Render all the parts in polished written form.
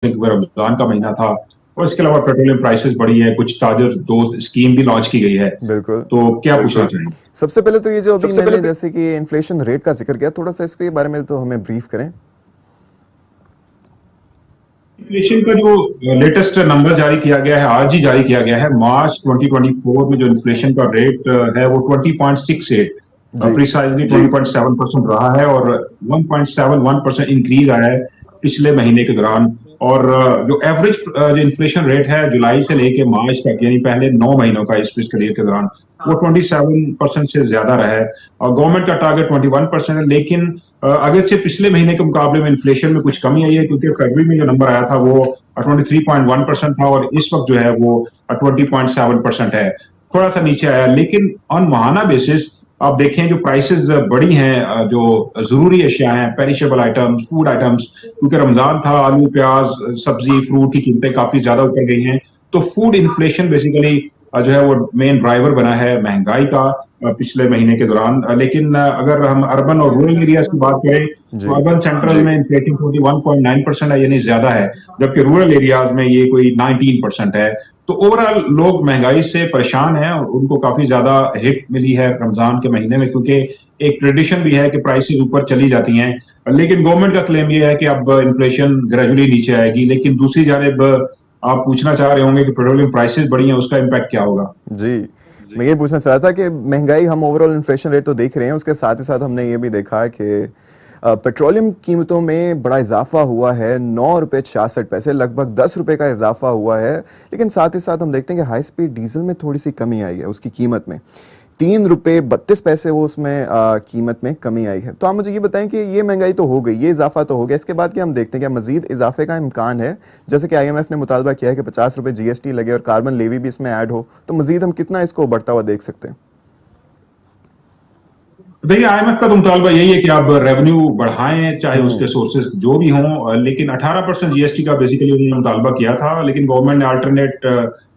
क्योंकि रमजान का महीना था, और इसके अलावा पेट्रोलियम प्राइसेस बढ़ी है, कुछ ताजर दोस्त स्कीम भी लॉन्च की गई है। बिल्कुल। तो क्या पूछना चाहेंगे? सबसे पहले तो ये जो अभी सबसे पहले मैंने जैसे कि इन्फ्लेशन रेट का जिक्र किया, थोड़ा सा इसके बारे में तो हमें ब्रीफ करें। इन्फ्लेशन का जो लेटेस्ट नंबर जारी किया गया है, आज ही जारी किया गया है, मार्च 2024 में जो इन्फ्लेशन का रेट है वो 20.68 जी। प्रिसाइजली 20.7% रहा है, और 1.71% इंक्रीज आया है पिछले महीने के दौरान। और जो एवरेज जो इन्फ्लेशन रेट है जुलाई से लेके मार्च तक, यानी पहले 9 महीनों का इस पीरियड के दौरान, वो 27% से ज्यादा रहा है, और गवर्नमेंट का टारगेट 21% है। लेकिन अगर से पिछले महीने के मुकाबले में इन्फ्लेशन में कुछ कमी आई है, क्योंकि फरवरी में जो नंबर आया था वो 23.1% था, और इस वक्त जो है वो 20.7% है, थोड़ा सा नीचे आया। लेकिन ऑन माहाना बेसिस आप देखें जो प्राइसेस बढ़ी हैं, जो जरूरी अशिया हैं, पेरिशेबल आइटम्स, फूड आइटम्स, क्योंकि रमजान था, आलू प्याज सब्जी फ्रूट की कीमतें काफी ज्यादा ऊपर गई हैं। तो फूड इन्फ्लेशन बेसिकली जो है वो मेन ड्राइवर बना है महंगाई का पिछले महीने के दौरान। लेकिन अगर हम अर्बन और रूरल एरियाज की बात करें, तो अर्बन सेंट्रल में इन्फ्लेशन 21.9% है, यानी ज्यादा है, जबकि रूरल एरियाज में ये कोई 19% है। तो ओवरऑल लोग महंगाई से परेशान हैं, और उनको काफी ज्यादा हिट मिली है रमजान के महीने में, क्योंकि एक ट्रेडिशन भी है कि प्राइसेस ऊपर चली जाती हैं। लेकिन गवर्नमेंट का क्लेम ये है कि अब इन्फ्लेशन ग्रेजुअली नीचे आएगी। लेकिन दूसरी जानिब आप पूछना चाह रहे होंगे कि पेट्रोलियम प्राइसेस बढ़ी हैं, उसका इम्पैक्ट क्या होगा? जी, मैं ये पूछना चाह रहा था कि महंगाई, हम ओवरऑल इन्फ्लेशन रेट तो देख रहे हैं, उसके साथ ही साथ हमने ये भी देखा कि पेट्रोलियम कीमतों में बड़ा इजाफा हुआ है, 9 रुपये 66 पैसे, लगभग 10 रुपये का इजाफा हुआ है। लेकिन साथ ही साथ हम देखते हैं कि हाई स्पीड डीजल में थोड़ी सी कमी आई है उसकी कीमत में, 3 रुपये 32 पैसे वो उसमें कीमत में कमी आई है। तो आप मुझे ये बताएं कि ये महंगाई तो हो गई, ये इजाफा तो हो गया, इसके बाद क्या हम देखते हैं क्या मजीद इजाफे का इम्कान है? जैसे कि IMF ने मुतालबा किया है कि 50 रुपये GST लगे और कार्बन लेवी भी इसमें ऐड हो, तो मजीद हम कितना इसको बढ़ता हुआ देख सकते हैं? देखिए, IMF का तो मुतालबा यही है कि आप रेवेन्यू बढ़ाएं, चाहे उसके सोर्सेस जो भी हों। लेकिन 18% GST का बेसिकली उन्होंने मुतालबा किया था, लेकिन गवर्नमेंट ने अल्टरनेट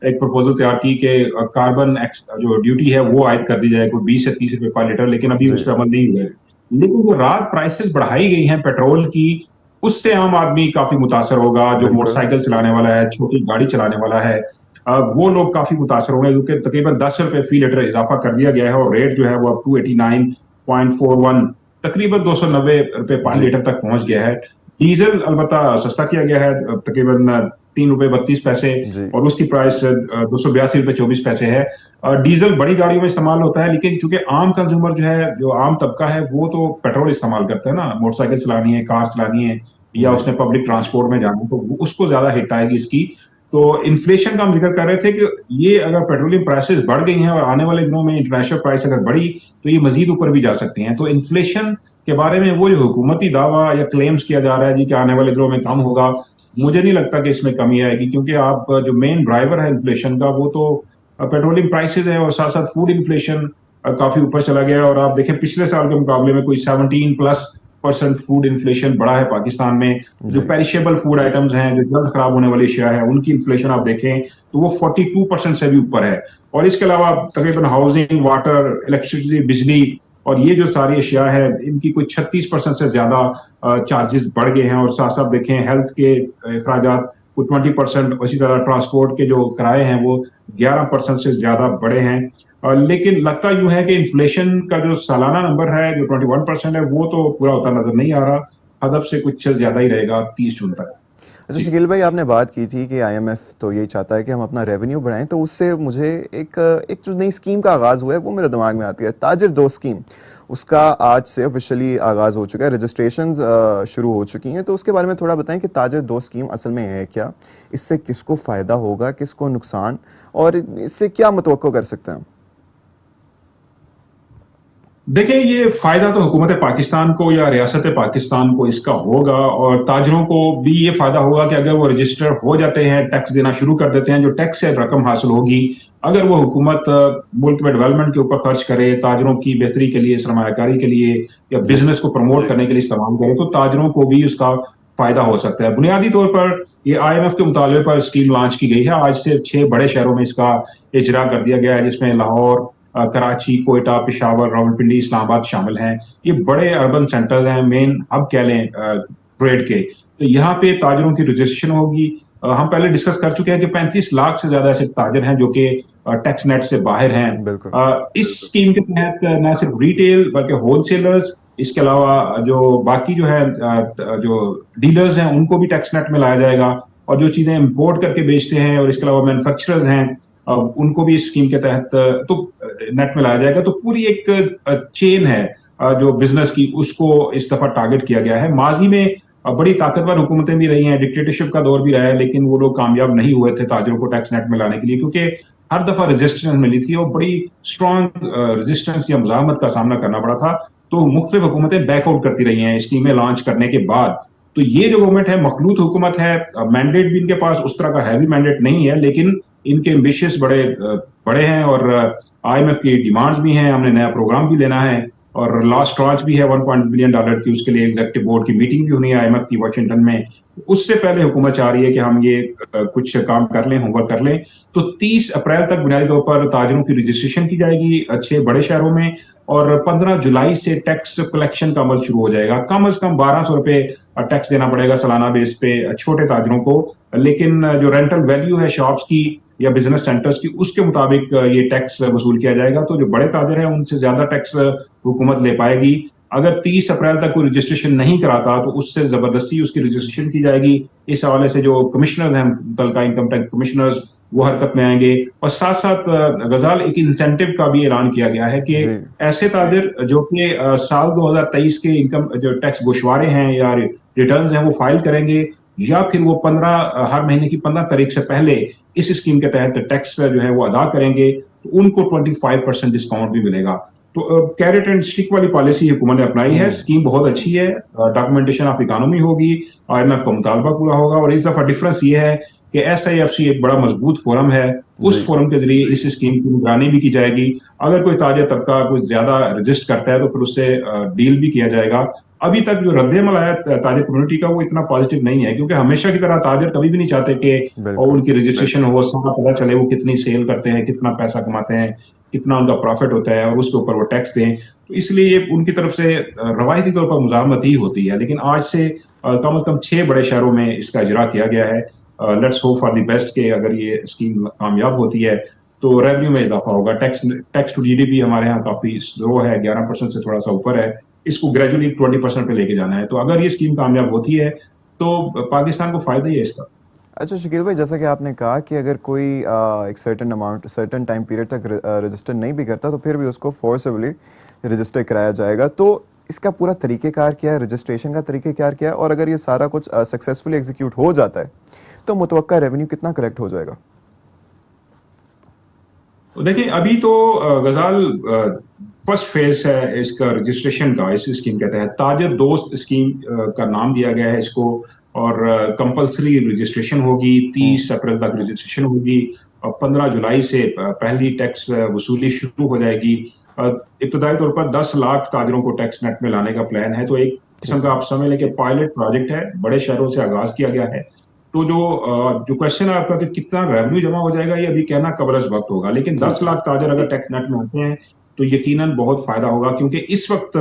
एक प्रपोजल तैयार की कि कार्बन जो ड्यूटी है वो आयद कर दी जाए, कोई 20 से 30 रुपए पर लीटर, लेकिन अभी उस पर अमल नहीं हुआ है। लेकिन वो रात प्राइसेस बढ़ाई गई हैं पेट्रोल की, उससे आम आदमी काफी मुतासर होगा। जो मोटरसाइकिल चलाने वाला है, छोटी गाड़ी चलाने वाला है, वो लोग काफी मुतासर होंगे, क्योंकि तकरीबन 10 रुपए फी लीटर इजाफा कर दिया गया है, और रेट जो है वो अब 289.41, तकरीबन 290 रुपए पर लीटर तक पहुंच गया है। डीजल अलबत्ता सस्ता किया गया है, तकरीबन 3 रुपए 32 पैसे, और उसकी प्राइस 282 रुपए 24 पैसे है। डीजल बड़ी गाड़ियों में इस्तेमाल होता है, लेकिन चूंकि आम कंज्यूमर जो है, जो आम तबका है, वो तो पेट्रोल इस्तेमाल करता है ना, मोटरसाइकिल चलानी है, कार चलानी है, या उसने पब्लिक ट्रांसपोर्ट में जाना है, तो उसको ज्यादा हिट आएगी इसकी। तो इन्फ्लेशन का हम जिक्र कर रहे थे कि ये अगर पेट्रोलियम प्राइसेस बढ़ गई हैं और आने वाले दिनों में इंटरनेशनल प्राइस अगर बढ़ी, तो ये मजीद ऊपर भी जा सकती हैं। तो इन्फ्लेशन के बारे में वो जो हुकूमती दावा या क्लेम्स किया जा रहा है जी कि आने वाले दिनों में कम होगा, मुझे नहीं लगता कि इसमें कमी आएगी, क्योंकि आप जो मेन ड्राइवर है इन्फ्लेशन का वो तो पेट्रोलियम प्राइसेस है, और साथ साथ फूड इन्फ्लेशन काफी ऊपर चला गया है। और आप देखें पिछले साल के मुकाबले में कोई 17+ % फूड इन्फ्लेशन बढ़ा है पाकिस्तान में। जो पेरिशेबल फूड आइटम्स हैं, जो जल्द खराब होने वाली अशिया है, उनकी इन्फ्लेशन आप देखें तो वो 42% से भी ऊपर है। और इसके अलावा तकरीबन हाउसिंग, वाटर, इलेक्ट्रिसिटी, बिजली, और ये जो सारी अशिया है, इनकी कोई 36% से ज्यादा चार्जेस बढ़ गए हैं। और साथ साथ देखें हेल्थ के अखराजात को 20%, इसी तरह ट्रांसपोर्ट के जो किराए हैं वो 11% से ज्यादा बढ़े हैं। लेकिन लगता यूं है कि इन्फ्लेशन का जो सालाना नंबर है, जो 21% है, वो तो पूरा होता नजर नहीं आ रहा। हदफ से कुछ ज्यादा ही रहेगा 30 जून तक। अच्छा शकील भाई, आपने बात की थी कि IMF तो यही चाहता है कि हम अपना रेवेन्यू बढ़ाएं, तो उससे मुझे एक जो नई स्कीम का आगाज़ हुआ है वो मेरे दिमाग में आती है, ताजिर दोस्त स्कीम। उसका आज से ऑफिशियली आगाज़ हो चुका है, रजिस्ट्रेशंस शुरू हो चुकी हैं। तो उसके बारे में थोड़ा बताएं कि ताजिर दोस्त स्कीम असल में है क्या, इससे किसको फ़ायदा होगा, किसको नुकसान, और इससे क्या मुतवक्को कर सकते हैं? देखिए, ये फायदा तो हुकूमत पाकिस्तान को या रियासत पाकिस्तान को इसका होगा, और ताजरों को भी ये फायदा होगा कि अगर वो रजिस्टर हो जाते हैं, टैक्स देना शुरू कर देते हैं, जो टैक्स से रकम हासिल होगी, अगर वो हुकूमत मुल्क में डेवलपमेंट के ऊपर खर्च करे, ताजरों की बेहतरी के लिए, सरमायाकारी के लिए, या बिजनेस को प्रमोट करने के लिए इस्तेमाल करे, तो ताजरों को भी उसका फायदा हो सकता है। बुनियादी तौर पर ये IMF के मुतालबे पर स्कीम लॉन्च की गई है। आज से 6 बड़े शहरों में इसका इजरा कर दिया गया है, जिसमें लाहौर, कराची, कोयटा, पेशावर, रावलपिंडी, इस्लामाबाद शामिल हैं। ये बड़े अर्बन सेंटर्स हैं, मेन हब कह लें ट्रेड के। तो यहाँ पे ताजरों की रजिस्ट्रेशन होगी। हम पहले डिस्कस कर चुके हैं कि 35 लाख से ज्यादा ऐसे ताजर हैं जो कि टैक्स नेट से बाहर हैं। बिल्कुल। इस स्कीम के तहत न सिर्फ रिटेल बल्कि होलसेलर्स, इसके अलावा जो बाकी जो है जो डीलर्स हैं उनको भी टैक्स नेट में लाया जाएगा, और जो चीजें इंपोर्ट करके बेचते हैं और इसके अलावा मैन्युफैक्चरर्स हैं उनको भी इस स्कीम के तहत तो नेट में लाया जाएगा। तो पूरी एक चेन है जो बिजनेस की, उसको इस दफा टारगेट किया गया है। माजी में बड़ी ताकतवर हुकूमतें भी रही हैं, डिक्टेटरशिप का दौर भी रहा है, लेकिन वो लोग कामयाब नहीं हुए थे ताजरों को टैक्स नेट में लाने के लिए, क्योंकि हर दफा रेजिस्टेंस मिली थी और बड़ी स्ट्रॉन्ग रेजिस्टेंस या मुजाहमत का सामना करना पड़ा था। तो मुख्तलिफ हुकूमतें बैकआउट करती रही हैं स्कीमें लॉन्च करने के बाद। तो ये जो गवर्नमेंट है मखलूत हुकूमत है, मैंडेट भी इनके पास उस तरह का हैवी मैंडेट नहीं है, लेकिन इनके एम्बिशियस बड़े हैं और IMF की डिमांड्स भी हैं, हमने नया प्रोग्राम भी लेना है और लास्ट ट्रांच भी है $1 बिलियन की, उसके लिए एग्जीक्यूटिव बोर्ड की मीटिंग भी होनी है IMF की वाशिंगटन में। उससे पहले हुकूमत चाह रही है कि हम ये कुछ काम कर लें, होमवर्क कर लें। तो 30 अप्रैल तक बुनियादी तौर पर ताजरों की रजिस्ट्रेशन की जाएगी अच्छे बड़े शहरों में, और 15 जुलाई से टैक्स कलेक्शन का अमल शुरू हो जाएगा। कम से कम 1200 रुपए टैक्स देना पड़ेगा सालाना बेस पे छोटे ताजरों को, लेकिन जो रेंटल वैल्यू है शॉप्स की या बिजनेस सेंटर्स की, उसके मुताबिक ये टैक्स वसूल किया जाएगा। तो जो बड़े ताजर हैं उनसे ज्यादा टैक्स हुकूमत ले पाएगी। अगर 30 अप्रैल तक कोई रजिस्ट्रेशन नहीं कराता तो उससे जबरदस्ती उसकी रजिस्ट्रेशन की जाएगी। इस हवाले से जो कमिश्नर हैं, मुतल्लिका इनकम टैक्स कमिश्नर्स, वो हरकत में आएंगे। और साथ साथ गजाल एक इंसेंटिव का भी ऐलान किया गया है कि ऐसे ताजिर जो कि साल 2023 के इनकम जो टैक्स गोशवारे हैं या रिटर्न्स हैं वो फाइल करेंगे, या फिर वो हर महीने की 15 तारीख से पहले इस स्कीम के तहत टैक्स जो है वो अदा करेंगे, तो उनको 25% डिस्काउंट भी मिलेगा। तो कैरेट एंड स्टिक वाली पॉलिसी हुकूमत ने अपनाई है। स्कीम बहुत अच्छी है, डॉक्यूमेंटेशन ऑफ इकोनॉमी होगी, IMF का मुतालबा पूरा होगा, और इस दफा डिफरेंस ये है कि SIFC एक बड़ा मजबूत फोरम है, उस फोरम के जरिए इस स्कीम की निगरानी भी की जाएगी। अगर कोई ताजर तबका कुछ ज्यादा रजिस्ट करता है तो फिर उससे डील भी किया जाएगा। अभी तक जो रद्द-ए-अमल आया ताजर कम्युनिटी का वो इतना पॉजिटिव नहीं है, क्योंकि हमेशा की तरह ताजर कभी भी नहीं चाहते कि उनकी रजिस्ट्रेशन हो, सारा पता चले वो कितनी सेल करते हैं, कितना पैसा कमाते हैं, कितना उनका प्रॉफिट होता है, और उसके ऊपर वो टैक्स दें। तो इसलिए उनकी तरफ से रवायती तौर पर मुजाहमत ही होती है, लेकिन आज से कम से कम 6 बड़े शहरों में इसका इजरा किया गया है। Let's hope for the best के अगर ये स्कीम कामयाब होती है तो रेवेन्यू में इजाफा होगा। टैक्स टू GDP हमारे यहाँ काफी स्लो है, 11% से थोड़ा सा ऊपर है, इसको ग्रेजुअली 20% पे लेके जाना है। तो अगर ये स्कीम कामयाब होती है तो पाकिस्तान को फायदा ही है इसका। अच्छा शकील भाई, जैसा कि आपने कहा कि अगर कोई एक सर्टेन टाइम पीरियड तक रजिस्टर नहीं भी करता तो फिर भी उसको फोर्सेबली रजिस्टर कराया जाएगा, तो इसका पूरा तरीक़ेकार क्या है, रजिस्ट्रेशन का तरीक़ेकार क्या है, और अगर ये सारा कुछ सक्सेसफुली एग्जीक्यूट हो जाता है तो मुतवक्का रेवेन्यू कितना कलेक्ट हो जाएगा? देखिए अभी तो गजाल फर्स्ट फेज है इसका रजिस्ट्रेशन का। इस स्कीम के तहत ताजर दोस्त स्कीम का नाम दिया गया है इसको, और कंपल्सरी रजिस्ट्रेशन होगी। 30 अप्रैल तक रजिस्ट्रेशन होगी और 15 जुलाई से पहली टैक्स वसूली शुरू हो जाएगी। इब्तदाई तौर पर 10 लाख ताजरों को टैक्स नेट में लाने का प्लान है। तो एक किस्म का आप समझ लें कि पायलट प्रोजेक्ट है, बड़े शहरों से आगाज किया गया है। तो जो क्वेश्चन है आपका कि कितना रेवेन्यू जमा हो जाएगा, ये अभी कहना कबल वक्त होगा, लेकिन 10 लाख ताजर अगर टैक्स नेट में आते हैं तो यकीनन बहुत फायदा होगा, क्योंकि इस वक्त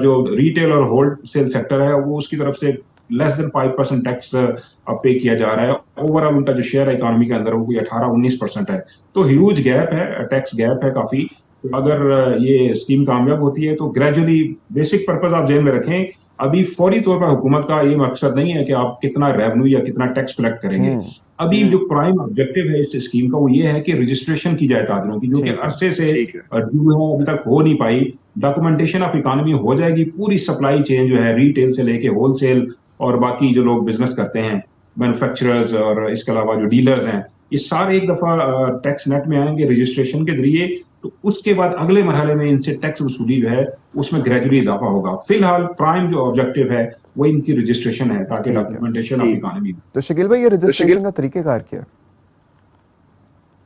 जो रिटेल और होलसेल सेक्टर है वो उसकी तरफ से लेस देन 5% टैक्स पे किया जा रहा है। ओवरऑल उनका जो शेयर है इकोनॉमी के अंदर वो कोई 18-19% है। तो ह्यूज गैप है, टैक्स गैप है काफी। तो अगर ये स्कीम कामयाब होती है तो ग्रेजुअली बेसिक पर्पज आप जेल में रखें, अभी फौरी तौर पर हुकूमत का ये मकसद नहीं है कि आप कितना रेवेन्यू या कितना टैक्स कलेक्ट करेंगे। अभी जो प्राइम ऑब्जेक्टिव है इस स्कीम का वो ये है कि रजिस्ट्रेशन की जाए ताजरों की, जो कि अरसे से ड्यू है, अभी तक हो नहीं पाई। डॉक्यूमेंटेशन ऑफ इकोनॉमी हो जाएगी, पूरी सप्लाई चेन जो है रिटेल से लेके होलसेल और बाकी जो लोग बिजनेस करते हैं, मैन्युफैक्चरर्स और इसके अलावा जो डीलर्स हैं, ये सारे एक दफा टैक्स नेट में आएंगे रजिस्ट्रेशन के जरिए। तो उसके बाद अगले मरहले में इनसे टैक्स वसूली जो है उसमें ग्रेजुअली इजाफा होगा। फिलहाल प्राइम जो ऑब्जेक्टिव है वो इनकी रजिस्ट्रेशन है, ताकि डॉक्यूमेंटेशन ऑफ इकोनॉमी। तो शकील भाई, ये रजिस्ट्रेशन का तरीकेकार क्या है?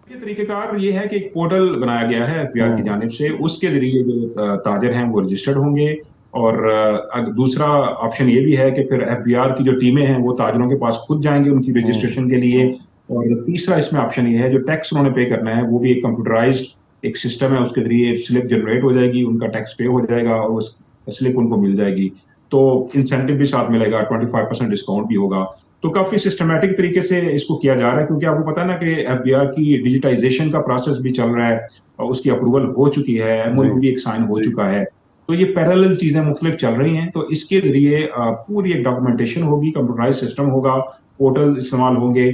ये तरीकेकार ये है कि एक पोर्टल बनाया गया है FBR की जानिब से, उसके जरिए जो ताजर हैं वो रजिस्टर्ड होंगे। और दूसरा ऑप्शन ये भी है कि फिर FBR की जो टीमें हैं वो ताजरों के पास खुद जाएंगे उनकी रजिस्ट्रेशन के लिए। और तीसरा इसमें ऑप्शन ये है जो टैक्स उन्होंने पे करना है वो भी एक कंप्यूटराइज्ड एक सिस्टम है, उसके जरिए स्लिप जनरेट हो जाएगी, उनका टैक्स पे हो जाएगा और उस स्लिप उनको मिल जाएगी। तो इंसेंटिव भी साथ मिलेगा, 25% डिस्काउंट भी होगा। तो काफी सिस्टमैटिक तरीके से इसको किया जा रहा है, क्योंकि आपको पता है ना कि एफबीआर की डिजिटाइजेशन का प्रोसेस भी चल रहा है और उसकी अप्रूवल हो चुकी है, एमओयू भी एक साइन हो चुका है। तो ये पैरेलल चीजें मुख्तलिफ चल रही हैं। तो इसके जरिए पूरी एक डॉक्यूमेंटेशन होगी, कंप्यूटराइज सिस्टम होगा, पोर्टल इस्तेमाल होंगे।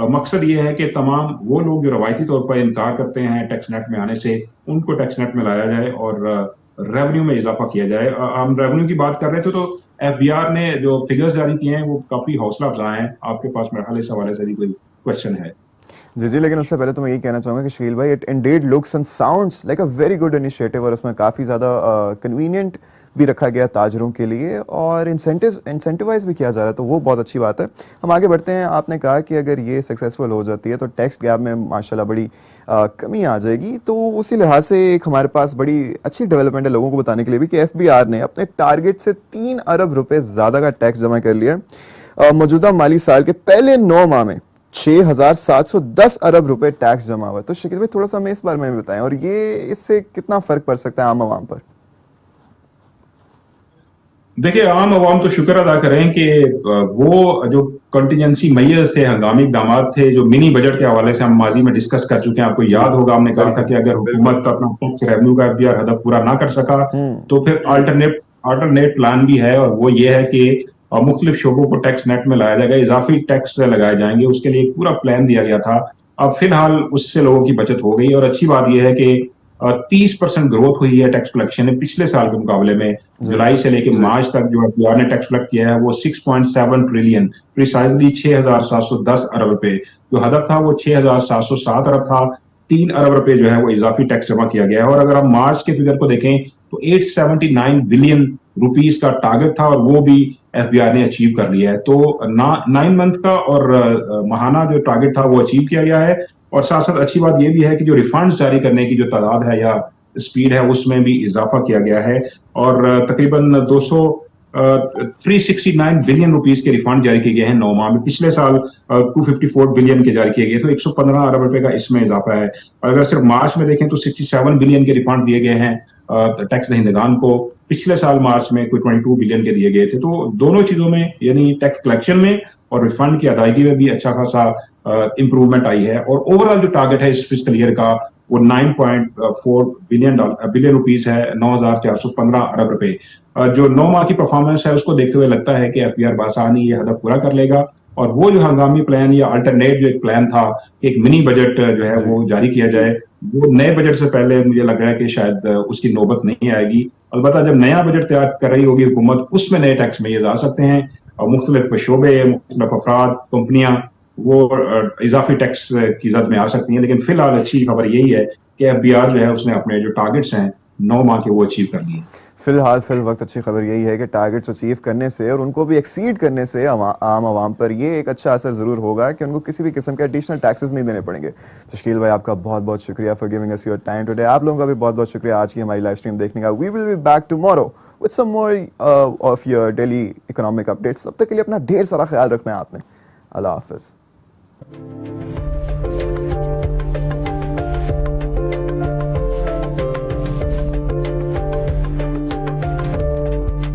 मकसद ये है कि तमाम वो लोग जो रवायती तौर पर इनकार करते हैं टैक्स नेट में आने से, उनको टैक्स नेट में लाया जाए और रेवेन्यू में इजाफा किया जाए। हम रेवेन्यू की बात कर रहे थे, तो एफबीआर ने जो फिगर्स जारी किए हैं वो काफी हौसला अफजा हैं। आपके पास मेरे ख्याल इस हवाले से भी कोई क्वेश्चन है? जी, लेकिन उससे पहले तो मैं यही कहना चाहूँगा कि शकील भाई, it Indeed looks and sounds like a very good initiative, और उसमें काफ़ी ज़्यादा कन्वीनियंट भी रखा गया ताजरों के लिए और इंसेंटिवाइज भी किया जा रहा है, तो वो बहुत अच्छी बात है। हम आगे बढ़ते हैं। आपने कहा कि अगर ये सक्सेसफुल हो जाती है तो टैक्स गैप में माशाल्लाह बड़ी कमी आ जाएगी। तो उसी लिहाज से एक हमारे पास बड़ी अच्छी डेवलपमेंट है लोगों को बताने के लिए भी कि एफबीआर ने अपने टारगेट से 3 अरब रुपए ज़्यादा का टैक्स जमा कर लिया है। मौजूदा माली साल के पहले 9 माह में 6,710 अरब रुपए टैक्स जमा हुआ है। तो शकील भाई, थोड़ा सा हमें इस बारे में बताएं, और ये इससे कितना फर्क पड़ सकता है आम आवाम पर? देखिए, आम आवाम तो शुक्र अदा करें कि वो जो कंटीजेंसी मेजर्स थे, हंगामी इकदाम थे, जो मिनी बजट के हवाले से हम माजी में डिस्कस कर चुके हैं। आपको याद होगा, हमने कहा था कि अगर हुकूमत अपना टैक्स रेवेन्यू का एफबीआर हदफ पूरा ना कर सका तो फिर अल्टरनेट प्लान भी है, और वो ये है कि मुख्तलिफ शोबों को टैक्स नेट में लाया जाएगा, इजाफी टैक्स लगाए जाएंगे। उसके लिए एक पूरा प्लान दिया गया था। अब फिलहाल उससे लोगों की बचत हो गई, और अच्छी बात यह है कि 30% ग्रोथ हुई है टैक्स कलेक्शन में पिछले साल के मुकाबले में। जुलाई से लेकर मार्च तक जो एफबीआर ने टैक्स कलेक्ट किया है वो 6.7 ट्रिलियन, प्रिसाइजली 6,710 अरब रुपए। जो हदफ था वो 6,707 अरब था। 3 अरब रुपए जो है वो इजाफी टैक्स जमा किया गया है। और अगर हम मार्च के फिगर को देखें तो 879 बिलियन रुपीस का टारगेट था, और वो भी एफबीआर ने अचीव कर लिया है। तो 9 मंथ का और माहाना जो टारगेट था वो अचीव किया गया है। और साथ साथ अच्छी बात यह भी है कि जो रिफंड्स जारी करने की जो तादाद है या स्पीड है उसमें भी इजाफा किया गया है, और तकरीबन 369 बिलियन रुपीस के रिफंड जारी किए गए हैं 9 माह में। पिछले साल 254 बिलियन के जारी किए गए, तो 115 अरब रुपए का इसमें इजाफा है। और अगर सिर्फ मार्च में देखें तो 67 बिलियन के रिफंड दिए गए हैं टैक्स दहिंदगान को। पिछले साल मार्च में कोई 22 बिलियन के दिए गए थे। तो दोनों चीजों में, यानी टैक्स कलेक्शन में और रिफंड की अदायगी में भी अच्छा खासा इंप्रूवमेंट आई है। और ओवरऑल जो टारगेट है इस फिस्कल ईयर का वो 9.4 बिलियन रुपीस है, 9,415 अरब रुपए। जो 9 माह की परफॉर्मेंस है उसको देखते हुए लगता है कि एफबीआर बासानी ये हदफ पूरा कर लेगा। और वो जो हंगामी प्लान या अल्टरनेट जो एक प्लान था, एक मिनी बजट जो है वो जारी किया जाए, वो नए बजट से पहले मुझे लग रहा है कि शायद उसकी नौबत नहीं आएगी। अलबत्ता जब नया बजट तैयार कर रही होगी हुकूमत, उसमें नए टैक्स में ये आ सकते हैं, और मुख्तलिफ शोबे, मुख्तलिफ अफराद, कंपनियां वो इजाफी टैक्स की जद में आ सकती हैं। लेकिन फिलहाल अच्छी खबर यही है कि एफबीआर जो है उसने अपने जो टारगेट्स हैं 9 माह के वो अचीव कर लिए। फिल वक्त अच्छी खबर यही है कि टारगेट्स अचीव करने से और उनको भी एक्सीड करने से आम आवाम पर ये एक अच्छा असर ज़रूर होगा कि उनको किसी भी किस्म के एडिशनल टैक्सेस नहीं देने पड़ेंगे। तो शकील भाई, आपका बहुत बहुत शुक्रिया for giving us your time today. आप लोगों का भी बहुत बहुत शुक्रिया आज की हमारी लाइव स्ट्रीम देखने का। We will be back tomorrow with some more of your daily economic updates. तब तक के लिए अपना ढेर सारा ख्याल रखना है आपने। अल्लाह हाफिज़।